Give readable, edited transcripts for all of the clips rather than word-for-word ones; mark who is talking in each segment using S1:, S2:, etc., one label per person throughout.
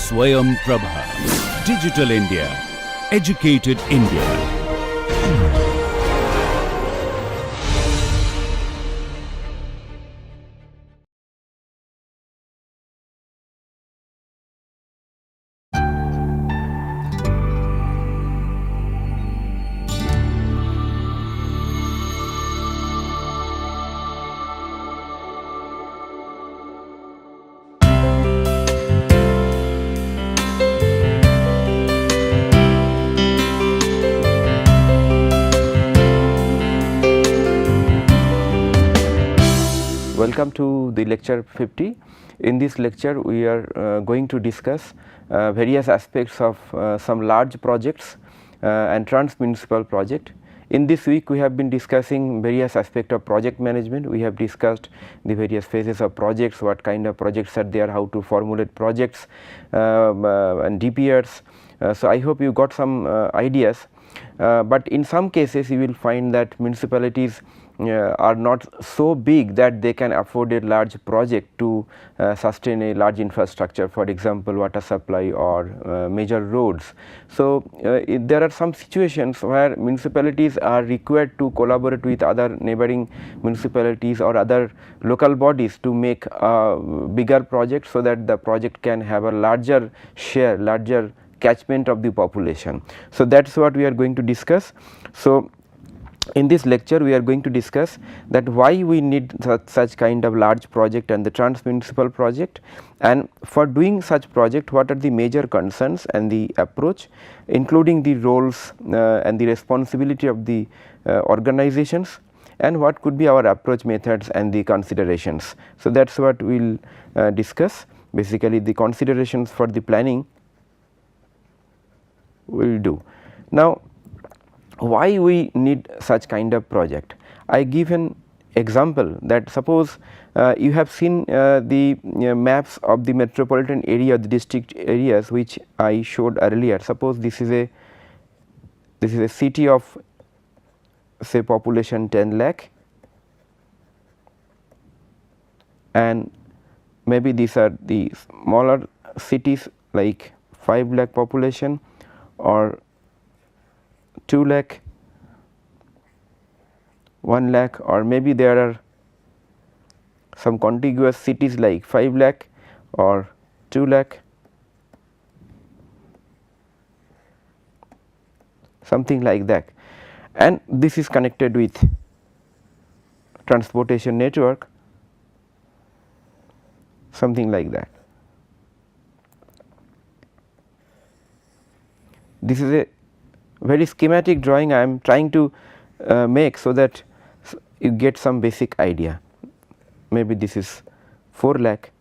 S1: Swayam Prabha. Digital India. Educated India.
S2: Welcome to the lecture 50. In this lecture we are going to discuss various aspects of some large projects and trans-municipal project. In this week we have been discussing various aspects of project management. We have discussed the various phases of projects, what kind of projects are there, how to formulate projects and DPRs. So, I hope you got some ideas, but in some cases you will find that municipalities are not so big that they can afford a large project to sustain a large infrastructure, for example water supply or major roads. So, there are some situations where municipalities are required to collaborate with other neighboring municipalities or other local bodies to make a bigger project, so that the project can have a larger share, larger catchment of the population. So, that is what we are going to discuss. So, in this lecture we are going to discuss that why we need such kind of large project and the trans-municipal project, and for doing such project what are the major concerns and the approach, including the roles and the responsibility of the organizations, and what could be our approach methods and the considerations. So, that is what we will discuss. Basically the considerations for the planning we will do. Now, why we need such kind of project? I give an example that suppose you have seen the maps of the metropolitan area, the district areas which I showed earlier. Suppose this is a city of say population 10 lakh, and maybe these are the smaller cities like 5 lakh population or 2 lakh, 1 lakh, or maybe there are some contiguous cities like 5 lakh or 2 lakh, something like that, and this is connected with transportation network, something like that. This is a very schematic drawing I am trying to make, so that you get some basic idea. Maybe this is 4 lakh.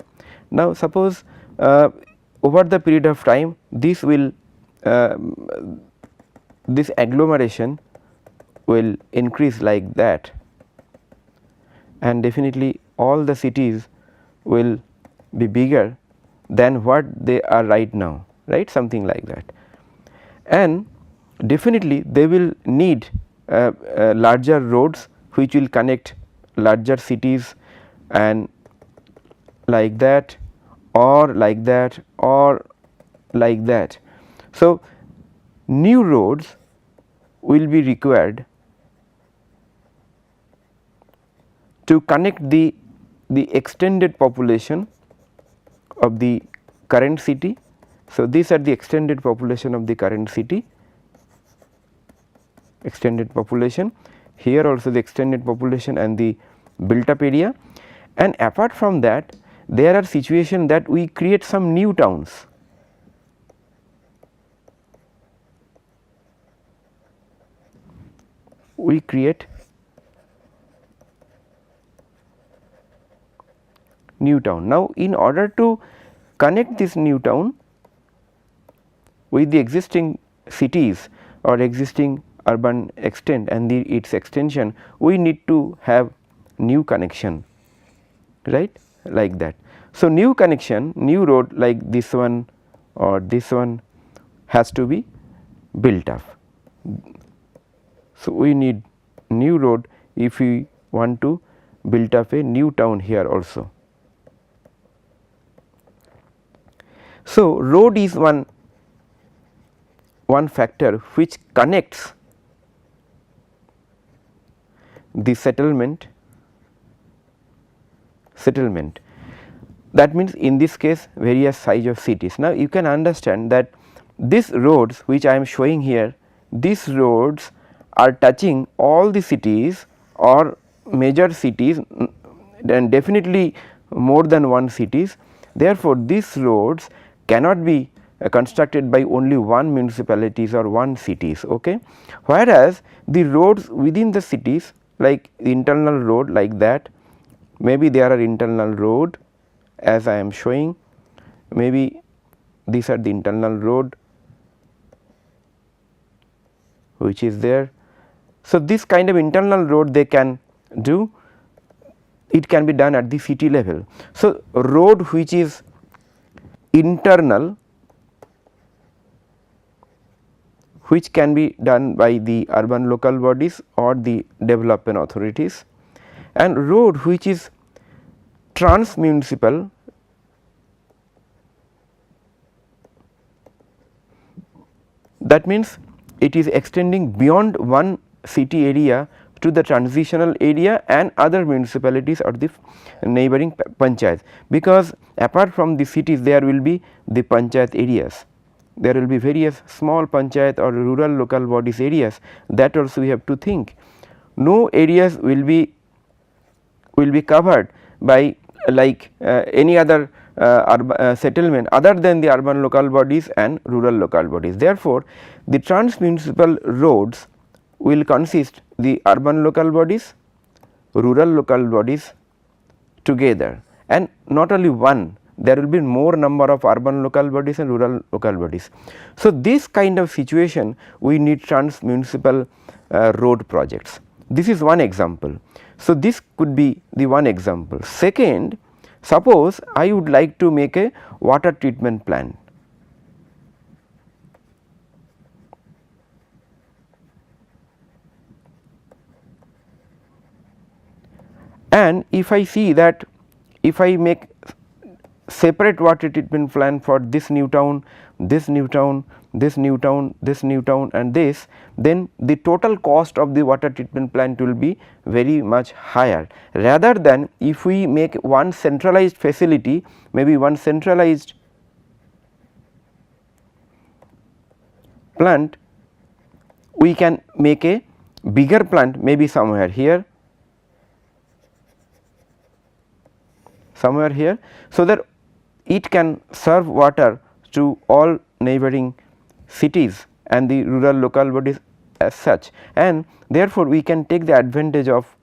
S2: Now, suppose over the period of time this will this agglomeration will increase like that, and definitely all the cities will be bigger than what they are right now, right, something like that, and definitely they will need larger roads which will connect larger cities, and like that or like that or like that. So, new roads will be required to connect the extended population of the current city. So, these are the extended population of the current city, extended population, here also the extended population and the built up area, and apart from that there are situations that we create some new towns. We create new town. Now, in order to connect this new town with the existing cities or existing urban extent and its extension, we need to have new connection, right, like that. So, new connection, new road like this one or this one has to be built up. So, we need new road if we want to build up a new town here also. So, road is one factor which connects the settlement. That means in this case various size of cities. Now, you can understand that these roads which I am showing here, these roads are touching all the cities or major cities, and definitely more than one cities. Therefore, these roads cannot be constructed by only one municipalities or one cities. Okay. Whereas, the roads within the cities, like internal road like that, maybe there are internal road as I am showing, maybe these are the internal road which is there. So, this kind of internal road they can do, it can be done at the city level. So, road which is internal, which can be done by the urban local bodies or the development authorities, and road which is trans-municipal, that means it is extending beyond one city area to the transitional area and other municipalities or the neighboring panchayats, because apart from the cities there will be the panchayat areas, there will be various small panchayat or rural local bodies areas, that also we have to think. No areas will be covered by like any other settlement other than the urban local bodies and rural local bodies. Therefore, the trans-municipal roads will consist the urban local bodies, rural local bodies together, and not only one, there will be more number of urban local bodies and rural local bodies. So, this kind of situation we need trans-municipal road projects. This is one example. So, this could be the one example. Second, suppose I would like to make a water treatment plant. And if I see that if I make separate water treatment plant for this new town, this new town, this new town, this new town and this, then the total cost of the water treatment plant will be very much higher, rather than if we make one centralized facility, maybe one centralized plant, we can make a bigger plant maybe somewhere here, somewhere here, so that it can serve water to all neighboring cities and the rural local bodies as such, and therefore, we can take the advantage of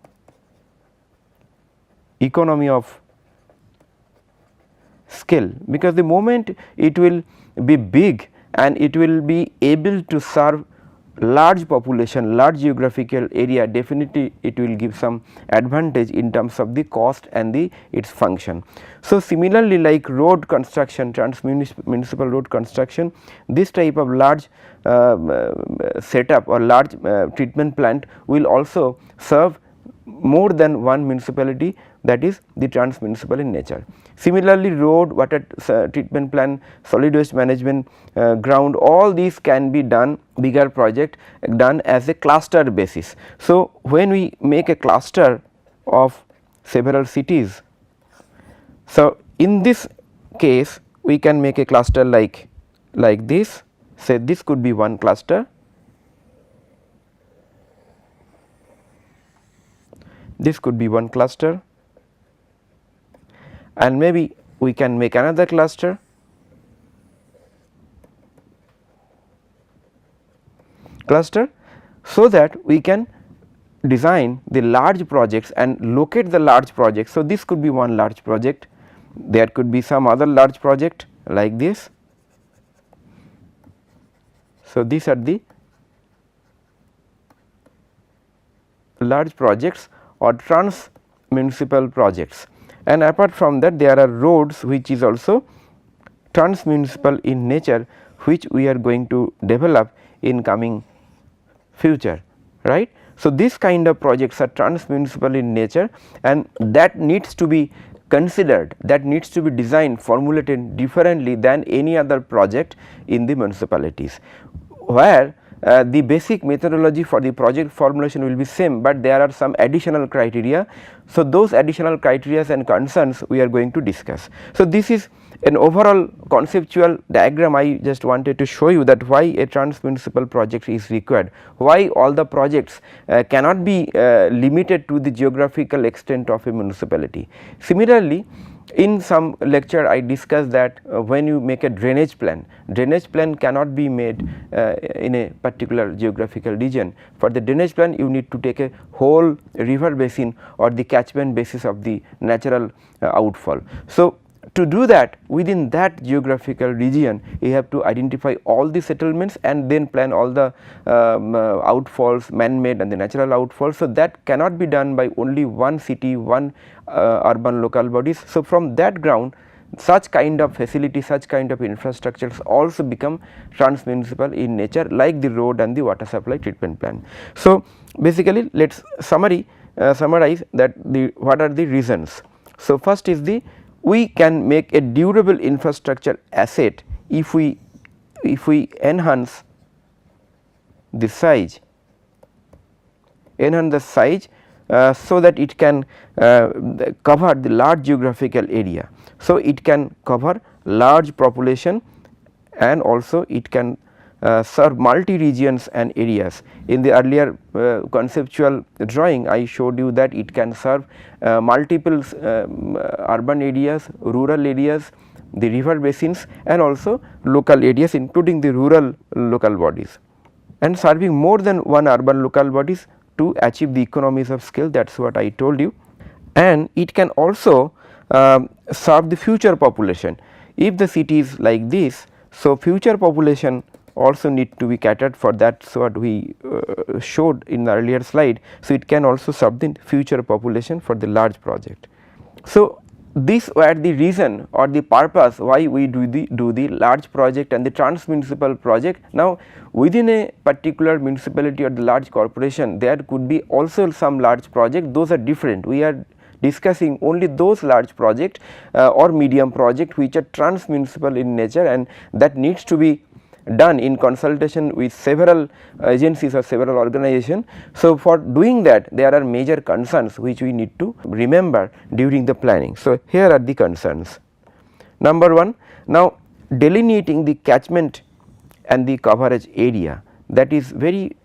S2: economy of scale, because the moment it will be big and it will be able to serve large population, large geographical area, definitely it will give some advantage in terms of the cost and the its function. So, similarly like road construction, trans-municipal road construction, this type of large setup or large treatment plant will also serve more than one municipality, that is the trans-municipal in nature. Similarly, road, water treatment plant, solid waste management, ground, all these can be done bigger project done as a cluster basis. So, when we make a cluster of several cities, so in this case we can make a cluster like this, say this could be one cluster, this could be one cluster, and maybe we can make another cluster, so that we can design the large projects and locate the large projects. So, this could be one large project, there could be some other large project like this. So, these are the large projects or trans-municipal projects, and apart from that there are roads which is also trans-municipal in nature, which we are going to develop in coming future, right. So, this kind of projects are trans-municipal in nature, and that needs to be considered, that needs to be designed, formulated differently than any other project in the municipalities, where the basic methodology for the project formulation will be same, but there are some additional criteria. So, those additional criteria and concerns we are going to discuss. So, this is an overall conceptual diagram. I just wanted to show you that why a trans-municipal project is required, why all the projects cannot be limited to the geographical extent of a municipality. Similarly, in some lecture I discussed that when you make a drainage plan cannot be made in a particular geographical region. For the drainage plan you need to take a whole river basin or the catchment basis of the natural outfall. So, to do that within that geographical region you have to identify all the settlements and then plan all the outfalls, man-made and the natural outfalls. So, that cannot be done by only one city, one urban local bodies. So, from that ground such kind of facility, such kind of infrastructures also become trans-municipal in nature, like the road and the water supply treatment plan. So, basically let us summarize that what are the reasons. So, first is we can make a durable infrastructure asset if we enhance the size, so that it can cover the large geographical area. So, it can cover large population and also it can serve multi regions and areas. In the earlier conceptual drawing I showed you that it can serve multiple urban areas, rural areas, the river basins and also local areas including the rural local bodies, and serving more than one urban local bodies to achieve the economies of scale, that is what I told you. And it can also serve the future population. If the city is like this, so future population also need to be catered for, that is what we showed in the earlier slide. So, it can also serve the future population for the large project. So, these were the reason or the purpose why we do the large project and the trans-municipal project. Now, within a particular municipality or the large corporation there could be also some large project, those are different. We are discussing only those large project or medium project which are trans-municipal in nature and that needs to be done in consultation with several agencies or several organizations. So, for doing that there are major concerns which we need to remember during the planning. So, here are the concerns. Number 1, now delineating the catchment and the coverage area, that is very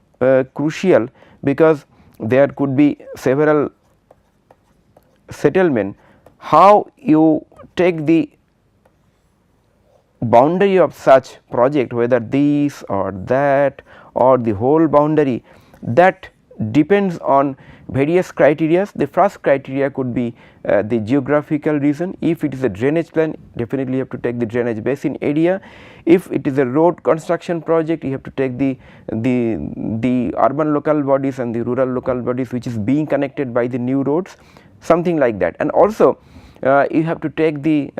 S2: crucial, because there could be several settlement. How you take the boundary of such project, whether this or that or the whole boundary, that depends on various criteria. The first criteria could be the geographical region. If it is a drainage plan, definitely you have to take the drainage basin area. If it is a road construction project, you have to take the urban local bodies and the rural local bodies which is being connected by the new roads, something like that. And also you have to take the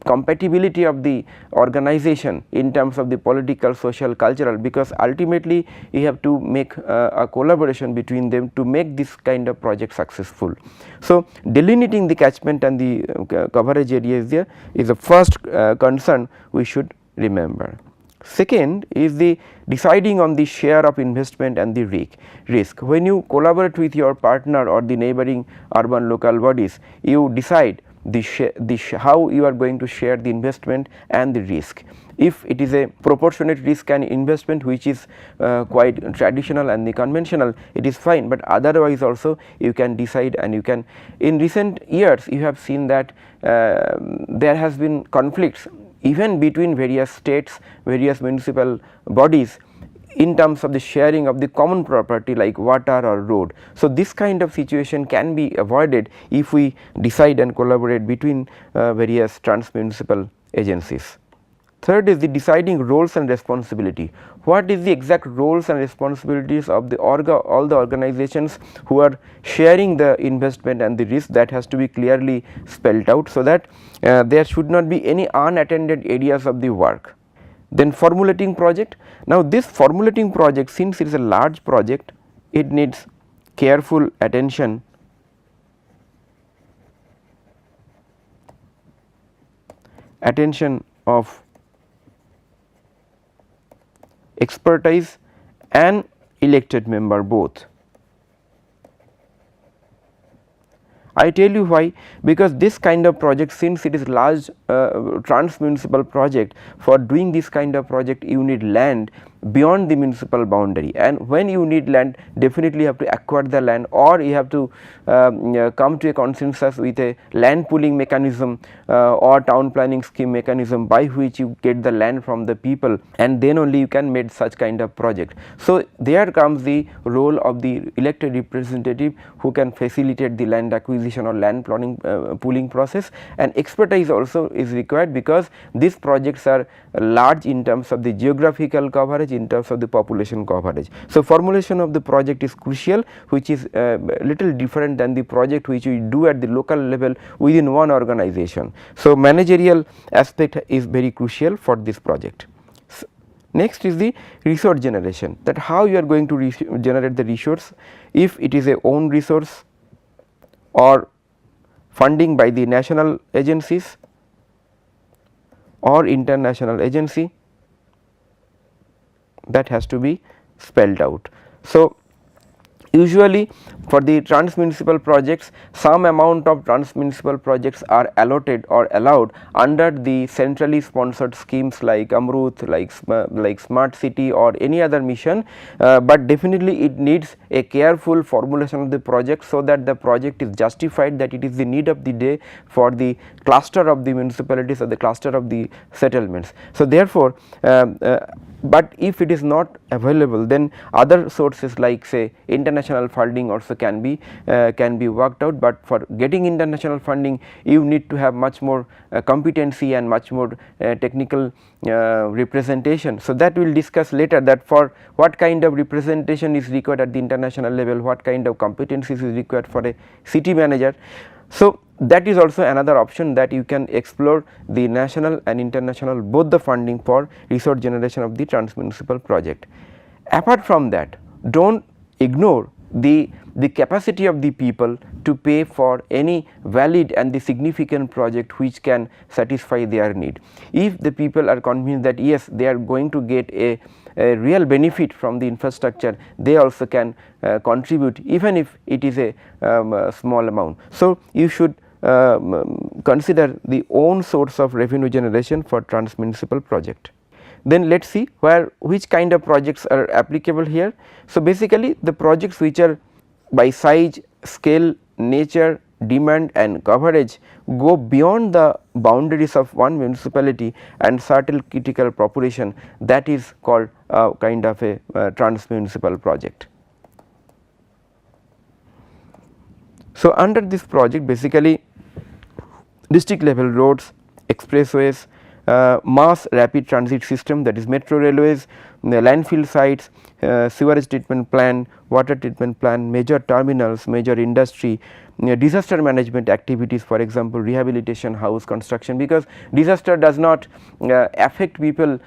S2: compatibility of the organization in terms of the political, social, cultural, because ultimately you have to make a collaboration between them to make this kind of project successful. So, delineating the catchment and the coverage area is there is the first concern we should remember. Second is the deciding on the share of investment and the risk. When you collaborate with your partner or the neighboring urban local bodies, you decide how you are going to share the investment and the risk. If it is a proportionate risk and investment which is quite traditional and the conventional, it is fine, but otherwise also you can decide, and you can, in recent years you have seen that there has been conflicts even between various states, various municipal bodies in terms of the sharing of the common property like water or road. So, this kind of situation can be avoided if we decide and collaborate between various trans-municipal agencies. Third is the deciding roles and responsibility. What is the exact roles and responsibilities of all the organizations who are sharing the investment and the risk, that has to be clearly spelled out, so that there should not be any unattended areas of the work. Then formulating project. Now, this formulating project, since it is a large project, it needs careful attention attention of expertise and elected member both. I tell you why, because this kind of project, since it is large trans-municipal project, for doing this kind of project you need land beyond the municipal boundary, and when you need land definitely you have to acquire the land, or you have to come to a consensus with a land pooling mechanism or town planning scheme mechanism by which you get the land from the people, and then only you can make such kind of project. So, there comes the role of the elected representative who can facilitate the land acquisition or land planning pooling process, and expertise also is required because these projects are large in terms of the geographical coverage, in terms of the population coverage. So, formulation of the project is crucial, which is little different than the project which we do at the local level within one organization. So, managerial aspect is very crucial for this project. Next is the resource generation, that how you are going to generate the resource, if it is a own resource or funding by the national agencies or international agency, that has to be spelled out. So, usually for the trans-municipal projects, some amount of trans-municipal projects are allotted or allowed under the centrally sponsored schemes like Amrut, like Smart City or any other mission, but definitely it needs a careful formulation of the project, so that the project is justified, that it is the need of the day for the cluster of the municipalities or the cluster of the settlements. So, therefore, but if it is not available, then other sources like say international funding also can be worked out, but for getting international funding you need to have much more competency and much more technical representation. So, that we will discuss later, that for what kind of representation is required at the international level, what kind of competencies is required for a city manager. So, that is also another option that you can explore the national and international both the funding for resource generation of the trans-municipal project. Apart from that, do not ignore the capacity of the people to pay for any valid and the significant project which can satisfy their need. If the people are convinced that yes, they are going to get a real benefit from the infrastructure, they also can contribute even if it is a small amount. So, you should consider the own source of revenue generation for trans-municipal project. Then let us see which kind of projects are applicable here. So, basically the projects which are by size, scale, nature, demand and coverage go beyond the boundaries of one municipality and certain critical population, that is called kind of a trans-municipal project. So, under this project basically district level roads, expressways, mass rapid transit system, that is metro railways, landfill sites, sewerage treatment plant, water treatment plant, major terminals, major industry, disaster management activities, for example rehabilitation house construction, because disaster does not affect people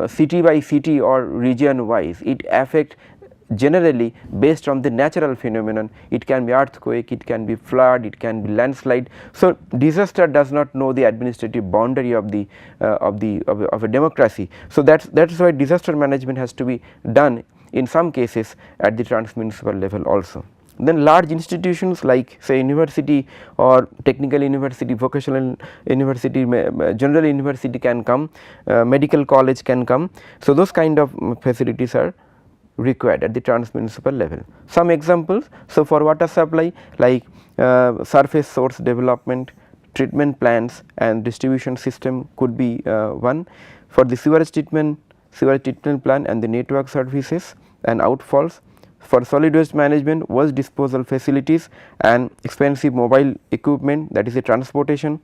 S2: city by city or region wise, it affects generally based on the natural phenomenon. It can be earthquake, it can be flood, it can be landslide. So, disaster does not know the administrative boundary of a democracy. So, that is why disaster management has to be done in some cases at the trans-municipal level also. Then large institutions like say university or technical university, vocational university, general university can come, medical college can come. So, those kind of facilities are required at the trans-municipal level. Some examples, so for water supply like surface source development, treatment plants and distribution system could be one. For the sewage treatment plant and the network services and outfalls. For solid waste management, waste disposal facilities and expensive mobile equipment, that is a transportation,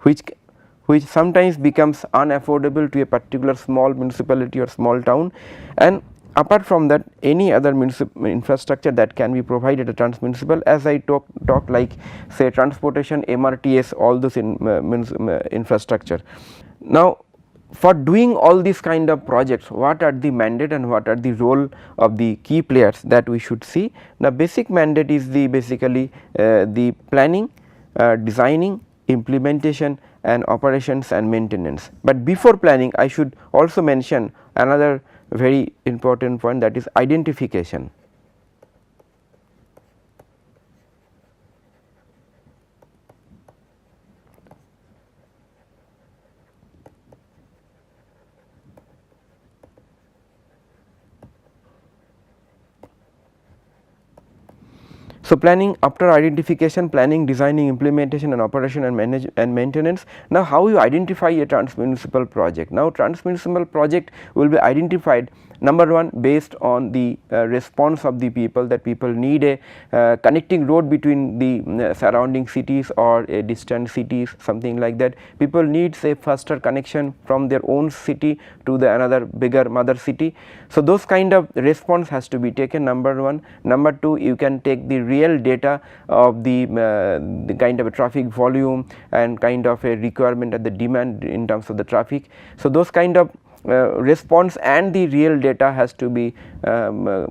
S2: which sometimes becomes unaffordable to a particular small municipality or small town. And apart from that, any other infrastructure that can be provided at trans-municipal, as I talk like say transportation, MRTS, all those infrastructure. Now, for doing all these kind of projects, what are the mandate and what are the role of the key players that we should see. Now, basic mandate is the basically the planning, designing, implementation and operations and maintenance. But before planning, I should also mention another very important point, that is identification. So, planning, after identification, planning, designing, implementation and operation and maintenance. Now, how you identify a trans-municipal project? Now, trans-municipal project will be identified, number one, based on the response of the people, that people need a connecting road between the surrounding cities or a distant cities, something like that. People need a faster connection from their own city to the another bigger mother city. So, those kind of response has to be taken, number one. Number two, you can take the real data of the kind of a traffic volume and kind of a requirement and the demand in terms of the traffic. So, those kind of response and the real data has to be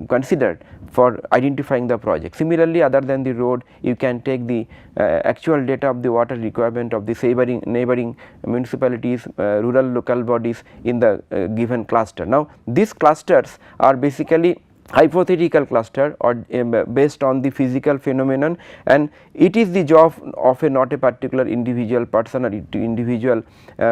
S2: considered for identifying the project. Similarly, other than the road, you can take the actual data of the water requirement of the neighboring municipalities, rural local bodies in the given cluster. Now, these clusters are basically hypothetical cluster or based on the physical phenomenon, and it is the job of a not a particular individual person or individual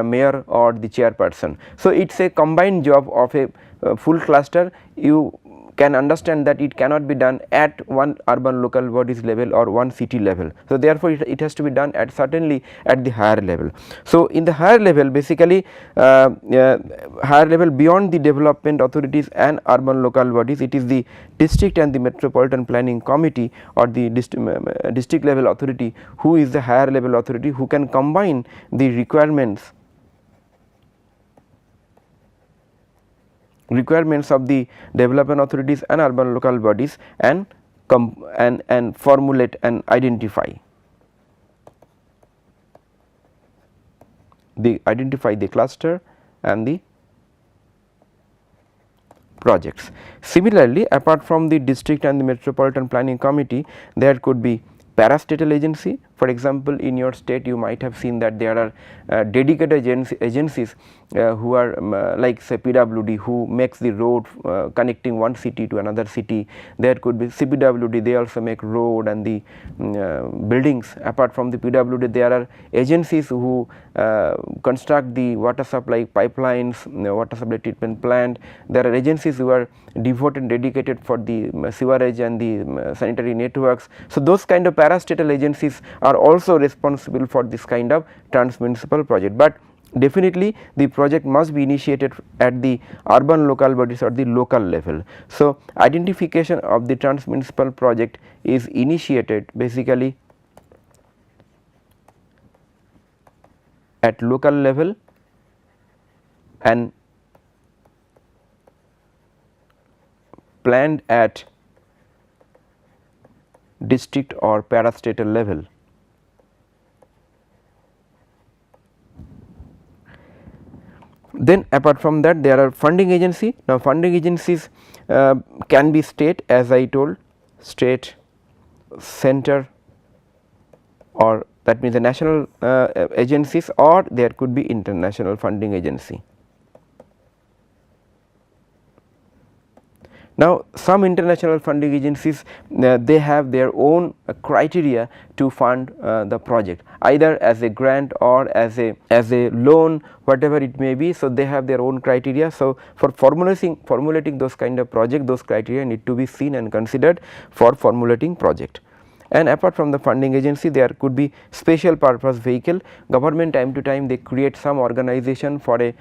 S2: mayor or the chairperson. So, it is a combined job of a full cluster. You can understand that it cannot be done at one urban local bodies level or one city level. So, therefore, it has to be done at certainly at the higher level. So, in the higher level, basically higher level beyond the development authorities and urban local bodies, it is the district and the metropolitan planning committee or the district level authority who is the higher level authority, who can combine the requirements of the development authorities and urban local bodies and formulate and identify the cluster and the projects. Similarly, apart from the district and the metropolitan planning committee, there could be parastatal agency. For example, in your state you might have seen that there are dedicated agencies who are like say PWD, who makes the road connecting one city to another city. There could be CPWD, they also make road and the buildings. Apart from the PWD, there are agencies who construct the water supply pipelines, water supply treatment plant. There are agencies who are devoted, dedicated for the sewerage and the sanitary networks. So, those kind of parastatal agencies are also responsible for this kind of trans-municipal project, but definitely the project must be initiated at the urban local bodies or the local level. So, identification of the trans-municipal project is initiated basically at local level and planned at district or parastatal level. Then apart from that, there are funding agency. Now, funding agencies can be state, as I told, state, center, or that means the national agencies, or there could be international funding agency. Now, some international funding agencies they have their own criteria to fund the project, either as a grant or as a loan, whatever it may be. So, they have their own criteria. So, for formulating those kind of project, those criteria need to be seen and considered for formulating project. And apart from the funding agency, there could be special purpose vehicle. Government time to time they create some organization for a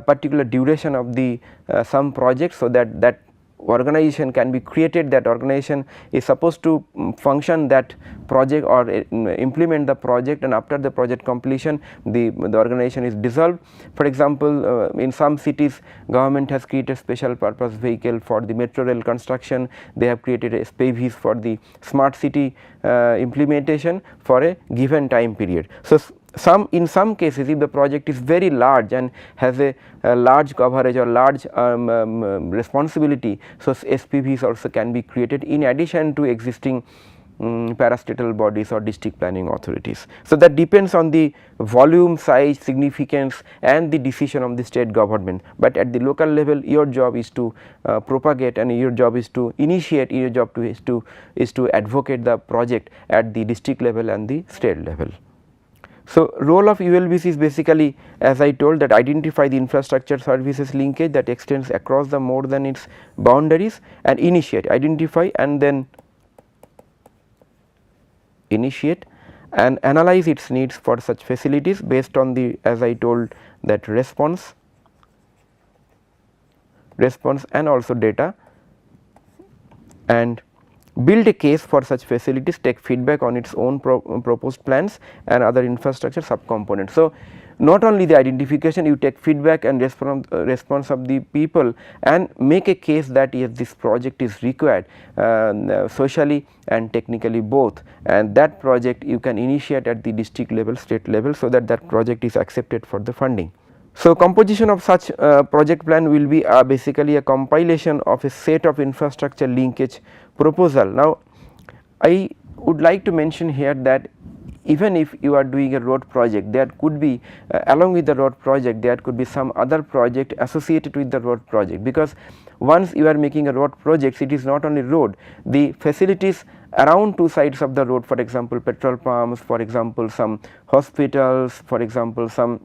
S2: particular duration of the some project, so that organization can be created. That organization is supposed to function that project or implement the project, and after the project completion the organization is dissolved. For example, in some cities government has created special purpose vehicle for the metro rail construction. They have created a SPVs for the smart city implementation for a given time period. So, in some cases, if the project is very large and has a large coverage or large responsibility, so SPVs also can be created in addition to existing parastatal bodies or district planning authorities. So, that depends on the volume, size, significance and the decision of the state government, but at the local level your job is to propagate and your job is to initiate, your job is to advocate the project at the district level and the state level. So, role of ULBC is basically, as I told, that identify the infrastructure services linkage that extends across the more than its boundaries and initiate, identify and then initiate and analyze its needs for such facilities based on the, as I told, that response and also data, and build a case for such facilities, take feedback on its own proposed plans and other infrastructure subcomponents. So, not only the identification, you take feedback and response of the people and make a case that yes, this project is required socially and technically both, and that project you can initiate at the district level, state level, so that that project is accepted for the funding. So, composition of such project plan will be basically a compilation of a set of infrastructure linkage proposal. Now, I would like to mention here that even if you are doing a road project, there could be along with the road project there could be some other project associated with the road project, because once you are making a road project, it is not only road, the facilities around two sides of the road, for example petrol pumps, for example some hospitals, for example some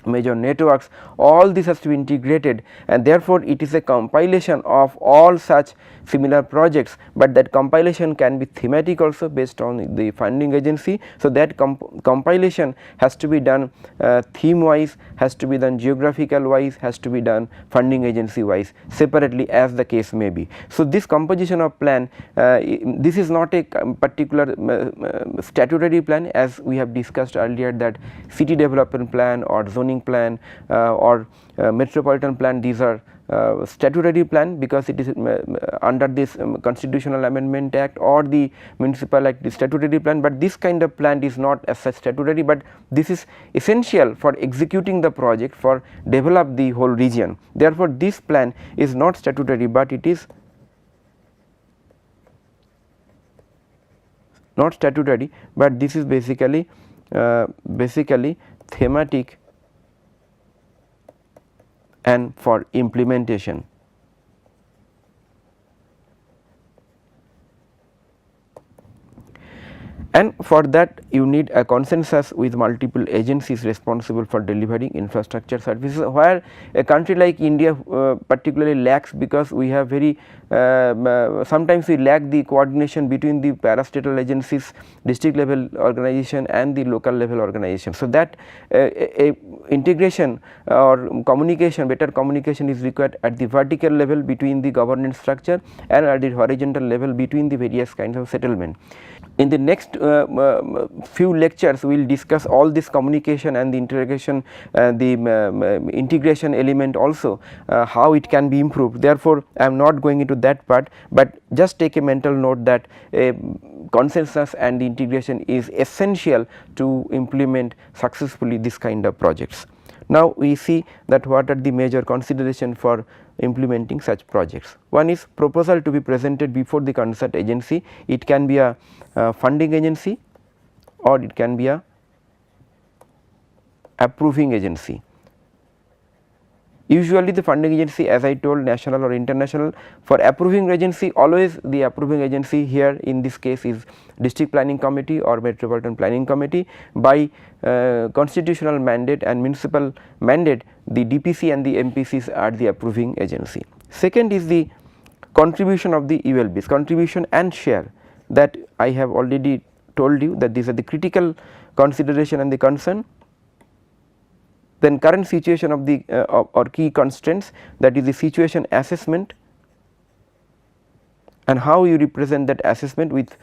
S2: major networks, all this has to be integrated, and therefore, it is a compilation of all such similar projects, but that compilation can be thematic also based on the funding agency. So, that compilation has to be done theme wise, has to be done geographical wise, has to be done funding agency wise separately as the case may be. So, this composition of plan, this is not a particular statutory plan, as we have discussed earlier, that city development plan or zoning plan or metropolitan plan, these are statutory plan because it is under this Constitutional Amendment Act or the Municipal Act, the statutory plan, but this kind of plan is not as such statutory, but this is essential for executing the project, for develop the whole region. Therefore, this plan is not statutory, but it is not statutory, but this is basically thematic and for implementation. And for that you need a consensus with multiple agencies responsible for delivering infrastructure services, where a country like India particularly lacks, because we have very sometimes we lack the coordination between the parastatal agencies, district level organization and the local level organization. So, that integration or communication, better communication is required at the vertical level between the governance structure and at the horizontal level between the various kinds of settlement. In the next few lectures, we will discuss all this communication and the integration, the integration element also, how it can be improved. Therefore, I am not going into that part, but just take a mental note that consensus and the integration is essential to implement successfully this kind of projects. Now, we see that what are the major consideration for implementing such projects. One is proposal to be presented before the concerned agency. It can be a funding agency or it can be a approving agency. Usually the funding agency, as I told, national or international. For approving agency, always the approving agency here in this case is district planning committee or metropolitan planning committee. By constitutional mandate and municipal mandate, the DPC and the MPCs are the approving agency. Second is the contribution of the ULBs, contribution and share, that I have already told you that these are the critical consideration and the concern. Then current situation of the or key constraints, that is the situation assessment and how you represent that assessment with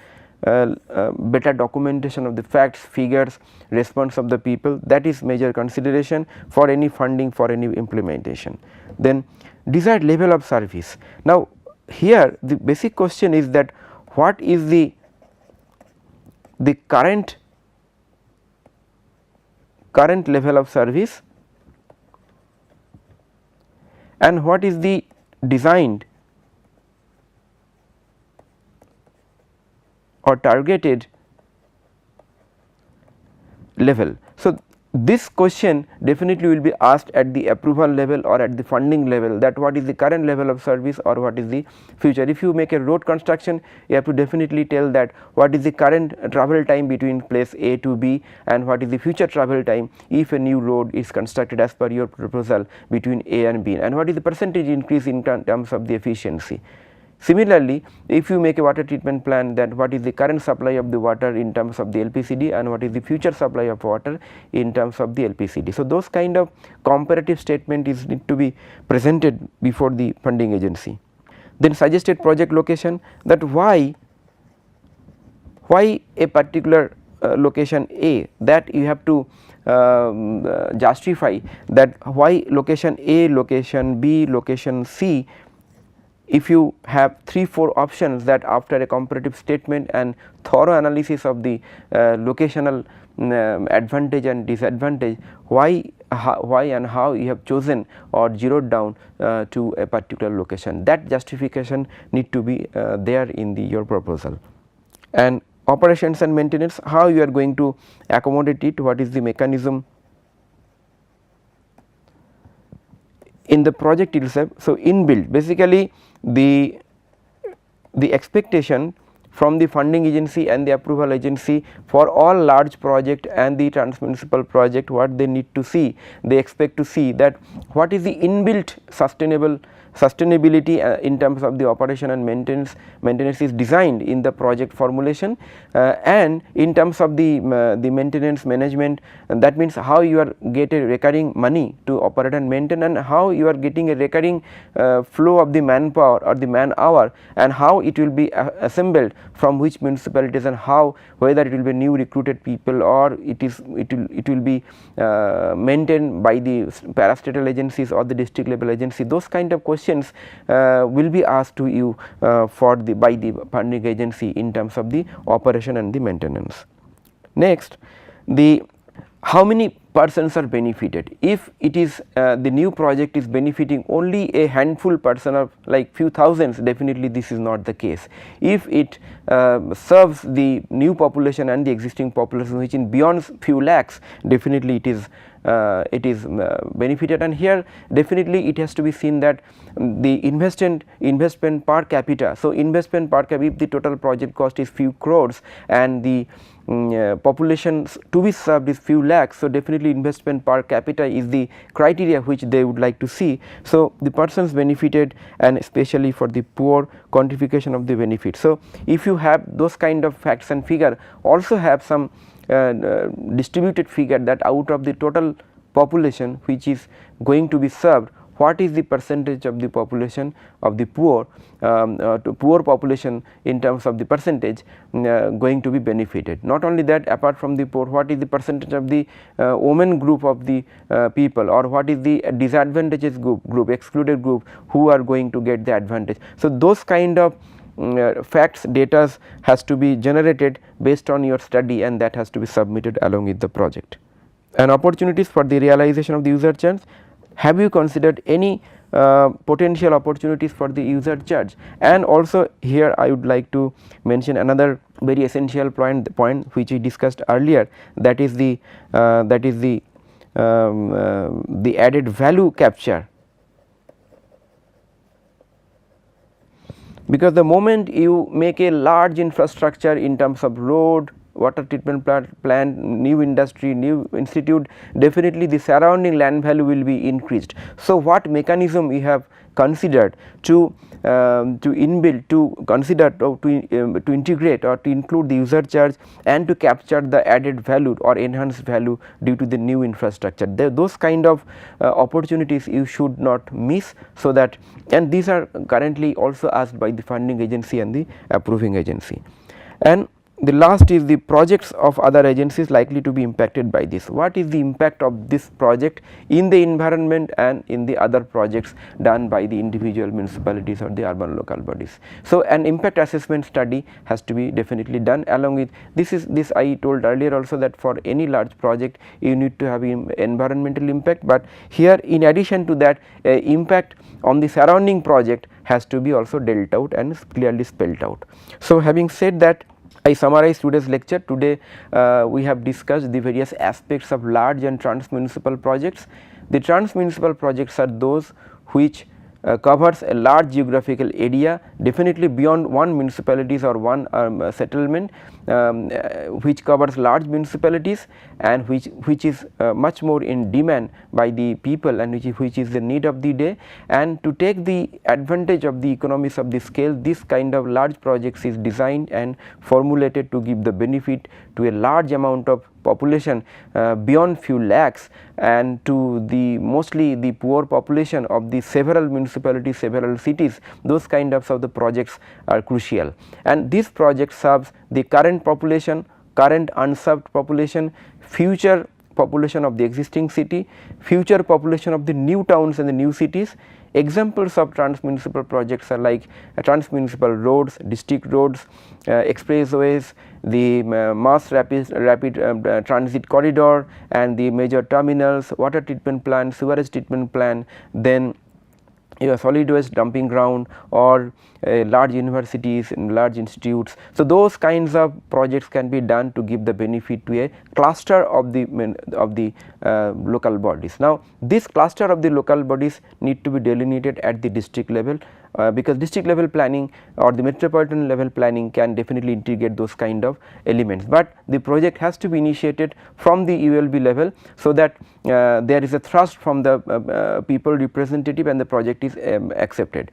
S2: better documentation of the facts, figures, response of the people, that is major consideration for any funding, for any implementation. Then desired level of service. Now, here the basic question is that what is the current level of service and what is the designed or targeted level. So, this question definitely will be asked at the approval level or at the funding level, that what is the current level of service or what is the future. If you make a road construction, you have to definitely tell that what is the current travel time between place A to B and what is the future travel time if a new road is constructed as per your proposal between A and B, and what is the percentage increase in terms of the efficiency. Similarly, if you make a water treatment plan, then what is the current supply of the water in terms of the LPCD and what is the future supply of water in terms of the LPCD. So, those kind of comparative statement is need to be presented before the funding agency. Then suggested project location, that why a particular location A, that you have to justify that why location A, location B, location C. If you have 3-4 options, that after a comparative statement and thorough analysis of the locational advantage and disadvantage, why and how you have chosen or zeroed down to a particular location, that justification need to be there in your proposal. And operations and maintenance, how you are going to accommodate it, what is the mechanism in the project itself. So, inbuilt, basically the expectation from the funding agency and the approval agency for all large project and the trans-municipal project, what they need to see, they expect to see that what is the inbuilt sustainability in terms of the operation and maintenance is designed in the project formulation, and in terms of the maintenance management, and that means how you are get a recurring money to operate and maintain, and how you are getting a recurring flow of the manpower or the man hour, and how it will be assembled from which municipalities, and how whether it will be new recruited people or it will be maintained by the parastatal agencies or the district level agency. Those kind of questions will be asked to you by the funding agency in terms of the operation and the maintenance. Next, how many persons are benefited. If it is the new project is benefiting only a handful person of like few thousands, definitely this is not the case. If it serves the new population and the existing population which in beyond few lakhs, definitely it is benefited. And here definitely it has to be seen that the investment per capita. So, investment per capita, if the total project cost is few crores and the population to be served is few lakhs. So, definitely investment per capita is the criteria which they would like to see. So, the persons benefited, and especially for the poor, quantification of the benefit. So, if you have those kind of facts and figure, also have some distributed figure that out of the total population which is going to be served, what is the percentage of the population of the poor population in terms of the percentage going to be benefited. Not only that, apart from the poor, what is the percentage of the women group of the people, or what is the disadvantages group, excluded group, who are going to get the advantage. So, those kind of facts, data has to be generated based on your study, and that has to be submitted along with the project. And opportunities for the realization of the user charge. Have you considered any potential opportunities for the user charge? And also here I would like to mention another very essential point which we discussed earlier, that is the added value capture. Because the moment you make a large infrastructure in terms of road, water treatment plant, new industry, new institute, definitely the surrounding land value will be increased. So, what mechanism we have considered to inbuild, to consider to integrate or to include the user charge and to capture the added value or enhanced value due to the new infrastructure. Those kind of opportunities you should not miss. So, that, and these are currently also asked by the funding agency and the approving agency. And the last is the projects of other agencies likely to be impacted by this. What is the impact of this project in the environment and in the other projects done by the individual municipalities or the urban local bodies. So, an impact assessment study has to be definitely done along with this I told earlier also that for any large project you need to have environmental impact, but here in addition to that impact on the surrounding project has to be also dealt out and clearly spelled out. So, having said that, I summarize today's lecture. Today we have discussed the various aspects of large and trans-municipal projects. The trans-municipal projects are those which covers a large geographical area, definitely beyond one municipalities or one settlement, which covers large municipalities and which is much more in demand by the people and which is the need of the day. And to take the advantage of the economies of the scale, this kind of large projects is designed and formulated to give the benefit to a large amount of population beyond few lakhs, and to the mostly the poor population of the several municipalities, several cities. Those kind of the projects are crucial, and this project serves the current population, current unserved population, future population of the existing city, future population of the new towns and the new cities. Examples of trans-municipal projects are like trans-municipal roads, district roads, expressways, the mass rapid transit corridor, and the major terminals, water treatment plant, sewerage treatment plant, then solid waste dumping ground, or large universities and large institutes. So, those kinds of projects can be done to give the benefit to a cluster of the local bodies. Now, this cluster of the local bodies need to be delineated at the district level, because district level planning or the metropolitan level planning can definitely integrate those kind of elements, but the project has to be initiated from the ULB level, so that there is a thrust from the people representative and the project is accepted.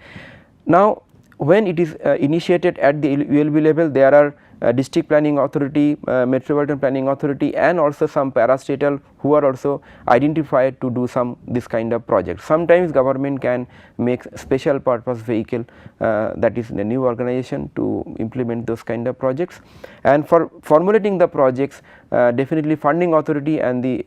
S2: Now, when it is initiated at the ULB level, there are district planning authority, metropolitan planning authority, and also some parastatal who are also identified to do this kind of project. Sometimes government can make special purpose vehicle, that is a new organization, to implement those kind of projects. And for formulating the projects, definitely funding authority and the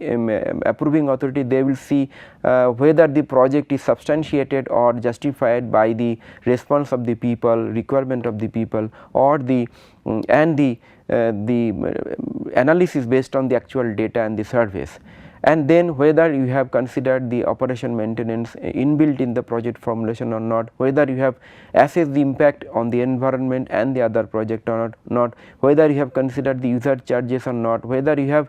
S2: approving authority, they will see whether the project is substantiated or justified by the response of the people, requirement of the people, or the analysis based on the actual data and the surveys. And then whether you have considered the operation maintenance inbuilt in the project formulation or not, whether you have assessed the impact on the environment and the other project or not, whether you have considered the user charges or not, whether you have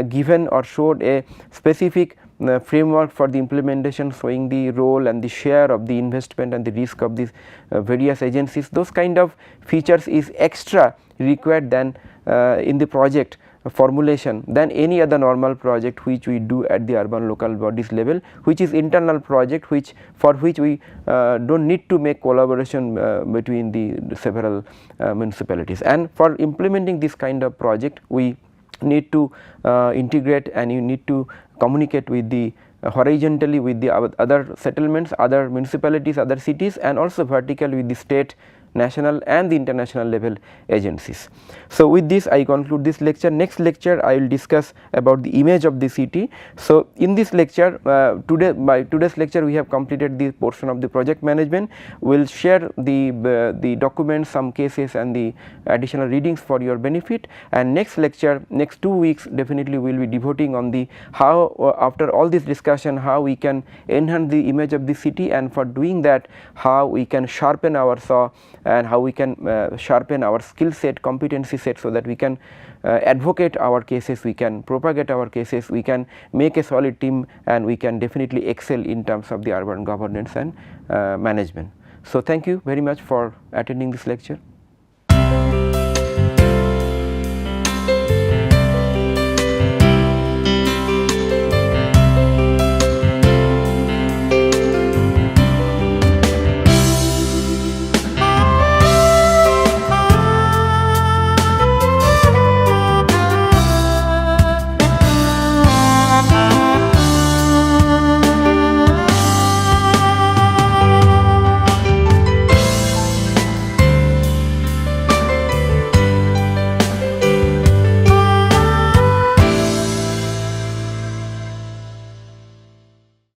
S2: given or showed a specific framework for the implementation showing the role and the share of the investment and the risk of these various agencies. Those kind of features is extra required than in the project formulation than any other normal project which we do at the urban local bodies level, which is internal project, for which we do not need to make collaboration between the several municipalities. And for implementing this kind of project, we need to integrate, and you need to communicate with the horizontally with the other settlements, other municipalities, other cities, and also vertically with the state, national and the international level agencies. So, with this I conclude this lecture. Next lecture I will discuss about the image of the city. So, in this lecture today's lecture we have completed the portion of the project management. We will share the documents, some cases, and the additional readings for your benefit. And next lecture, next 2 weeks, definitely we will be devoting on the how after all this discussion, how we can enhance the image of the city, and for doing that how we can sharpen our saw and how we can sharpen our skill set, competency set, so that we can advocate our cases, we can propagate our cases, we can make a solid team, and we can definitely excel in terms of the urban governance and management. So, thank you very much for attending this lecture.